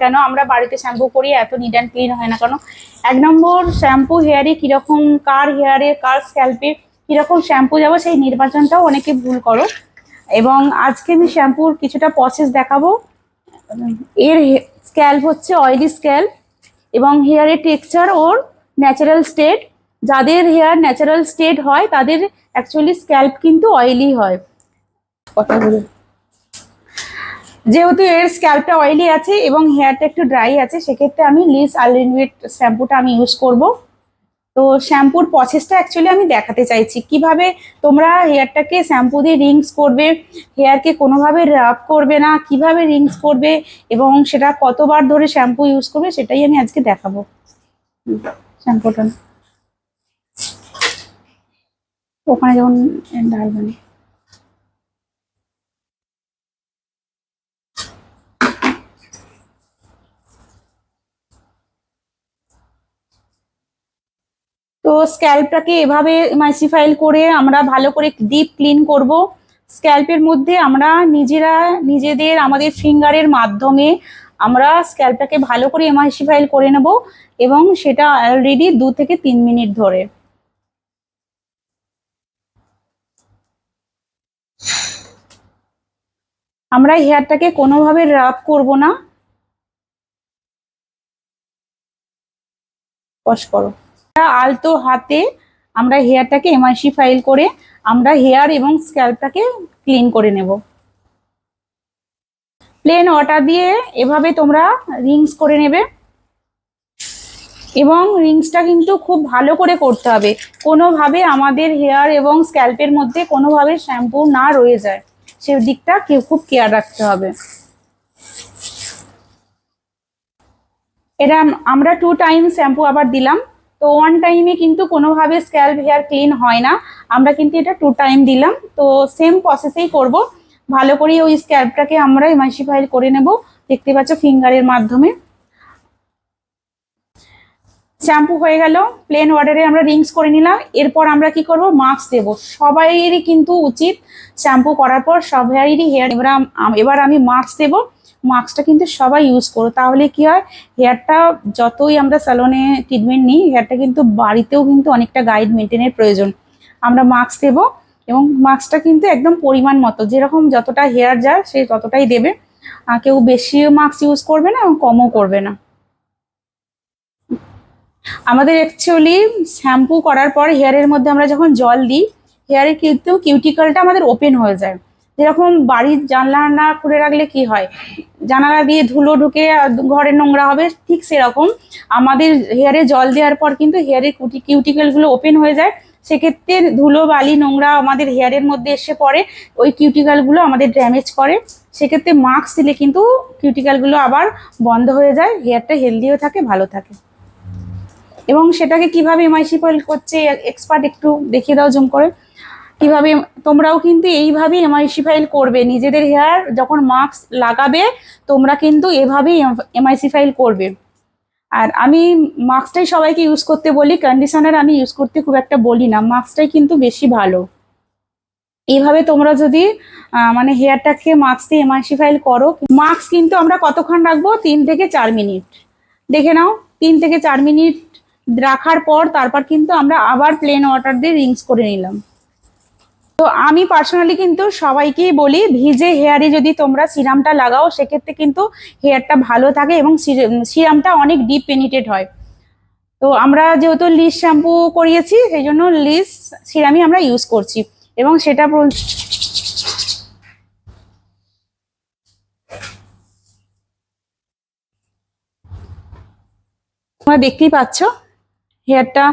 কেন আমরা বাড়িতে শ্যাম্পু করি এত নিট অ্যান্ড ক্লিন হয় না কেন? 1 নম্বর, শ্যাম্পু হেয়ারে কিরকম, কার হেয়ারে কার স্ক্যাল্পে কিরকম শ্যাম্পু যাবো সেই নির্বাচনটাও অনেকে ভুল করো। এবং আজকে আমি শ্যাম্পুর কিছুটা প্রসেস দেখাবো। এর স্ক্যাল্প হচ্ছে অয়েলি স্ক্যাল্প এবং হেয়ারের টেক্সচার ওর ন্যাচারাল স্টেট। যাদের হেয়ার ন্যাচারাল স্টেট হয় তাদের অ্যাকচুয়ালি স্ক্যাল্প কিন্তু অয়েলি হয়। কথাগুলো যেহেতু এর স্ক্যাল্পটা অয়েলি আছে এবং হেয়ারটা একটু ড্রাই আছে, সেক্ষেত্রে আমি লিস আলরিনউইড শ্যাম্পুটা আমি ইউজ করব। তো শ্যাম্পুর প্রসেসটা অ্যাকচুয়ালি আমি দেখাতে চাইছি কিভাবে তোমরা হেয়ারটাকে শ্যাম্পু দিয়ে রিংস করবে, হেয়ারকে কোনোভাবে রাব করবে না, কিভাবে রিংস করবে এবং সেটা কতবার ধরে শ্যাম্পু ইউজ করবে সেটাই আমি আজকে দেখাবো। শ্যাম্পুটা ওখানে যেমন ঢালবেন। তো স্ক্যাল্পটাকে এভাবে মাইসিফাইল করে আমরা ভালো করে ডিপ ক্লিন করব। স্ক্যাল্পের মধ্যে আমরা নিজেদের আমাদের ফিঙ্গারের মাধ্যমে আমরা স্ক্যাল্পটাকে ভালো করে এমাইসিফাইল করে নেব এবং সেটা অলরেডি 2 থেকে 3 মিনিট ধরে। আমরা হেয়ারটাকে কোনোভাবে রাব করব না। ওয়াশ করো। আলতো হাতে আমরা হেয়ারটাকে এমাইসিফাইল করে আমরা হেয়ার এবং স্ক্যাল্পটাকে ক্লিন করে নেব। প্লেন ওয়াটার দিয়ে এভাবে তোমরা রিংস করে নেবে এবং রিংসটা কিন্তু খুব ভালো করে করতে হবে, কোনোভাবে আমাদের হেয়ার এবং স্ক্যাল্পের মধ্যে কোনোভাবে শ্যাম্পু না রয়ে যায় সে দিকটা খুব কেয়ার রাখতে হবে। এটা আমরা 2 টাইম শ্যাম্পু আবার দিলাম, তো 1 টাইমে কিন্তু কোনোভাবে স্ক্যাল্প হেয়ার ক্লিন হয় না, আমরা কিন্তু এটা 2 টাইম দিলাম। তো সেম প্রসেসেই করব, ভালো করে ওই স্ক্যাল্পটাকে আমরা এমাইসিফাইল করে নেব, দেখতে পাচ্ছ ফিঙ্গারের মাধ্যমে। শ্যাম্পু হয়ে গেল, প্লেন ওয়াটারে আমরা রিংস করে নিলাম। এরপর আমরা কি করব, মাস্ক দেব। সবাইয়েরই কিন্তু উচিত শ্যাম্পু করার পর সবাইয়েরই হেয়ার, এবার আমি মাস্ক দেব। মাস্কটা কিন্তু সবাই ইউজ করো, তাহলে কি হয় হেয়ারটা যতই আমরা স্যালনে ট্রিটমেন্ট নিই, হেয়ারটা কিন্তু বাড়িতেও কিন্তু অনেকটা গাইড মেনটেনের প্রয়োজন। আমরা মাস্ক দেব এবং মাস্কটা কিন্তু একদম পরিমাণ মতো, যেরকম যতটা হেয়ার যায় সে ততটাই দেবে। কেউ বেশিও মাস্ক ইউজ করবে না এবং কমও করবে না। আমাদের অ্যাকচুয়ালি শ্যাম্পু করার পর হেয়ারের মধ্যে আমরা যখন জল দিই, হেয়ারের কিন্তু কিউটিকলটা আমাদের ওপেন হয়ে যায়। যেরকম বাড়ির জানলা না খুলে রাখলে কি হয়, জানালা দিয়ে ধুলো ঢুকে ঘরে নোংরা হবে, ঠিক সেরকম আমাদের হেয়ারে জল দেওয়ার পর কিন্তু হেয়ারের কিউটিকলগুলো ওপেন হয়ে যায়। সেক্ষেত্রে ধুলো বালি নোংরা আমাদের হেয়ারের মধ্যে এসে পড়ে, ওই কিউটিকলগুলো আমাদের ড্যামেজ করে। সেক্ষেত্রে মাস্ক দিলে কিন্তু কিউটিকলগুলো আবার বন্ধ হয়ে যায়, হেয়ারটা হেলদিও থাকে, ভালো থাকে। এবং সেটাকে কিভাবে এমাইসিফাইল করছে এক্সপার্ট একটু দেখিয়ে দাও জুম করে। কিভাবে তোমরাও কিন্তু এইভাবেই এমাইসিফাইল করবে নিজেদের হেয়ার, যখন মাস্ক লাগাবে তোমরা কিন্তু এভাবেই এমাইসিফাইল করবে। আর আমি মাস্কটাই সবাইকে ইউজ করতে বলি, কন্ডিশনার আমি ইউজ করতে খুব একটা বলি না, মাস্কটাই কিন্তু বেশি ভালো। এইভাবে তোমরা যদি মানে হেয়ারটাকে মাস্ক দিয়ে এমাইসিফাইল করো। মাস্ক কিন্তু আমরা কতক্ষণ রাখবো, 3 থেকে 4 মিনিট। দেখে নাও, 3 থেকে 4 মিনিট রাখার পর তারপর কিন্তু আমরা আবার প্লেন ওয়াটার দিয়ে রিংস করে নিলাম। তো আমি পার্সোনালি কিন্তু সবাইকেই বলি, ভিজে হেয়ারে যদি তোমরা সিরামটা লাগাও সেক্ষেত্রে কিন্তু হেয়ারটা ভালো থাকে এবং সিরামটা অনেক ডিপ পেনিট্রেট হয়। তো আমরা যেহেতু লিস শ্যাম্পু করিয়েছি সেই জন্য লিস সিরামই আমরা ইউজ করছি এবং সেটা তোমরা দেখতেই পাচ্ছ হেয়ারটা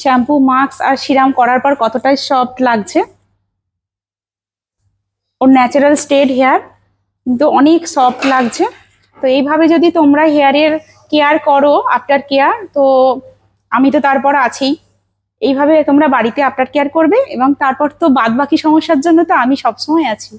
শ্যাম্পু মাস্ক আর সিরাম করার পর কতটাই সফট লাগছে। ওর ন্যাচারাল স্টেট হেয়ার কিন্তু অনেক সফট লাগছে। তো এইভাবে যদি তোমরা হেয়ারের কেয়ার করো, আফটার কেয়ার, তো আমি তো তারপর আছি, এইভাবে তোমরা বাড়িতে আফটার কেয়ার করবে এবং তারপর তো বাদ বাকি সমস্যার জন্য তো আমি সবসময় আছি।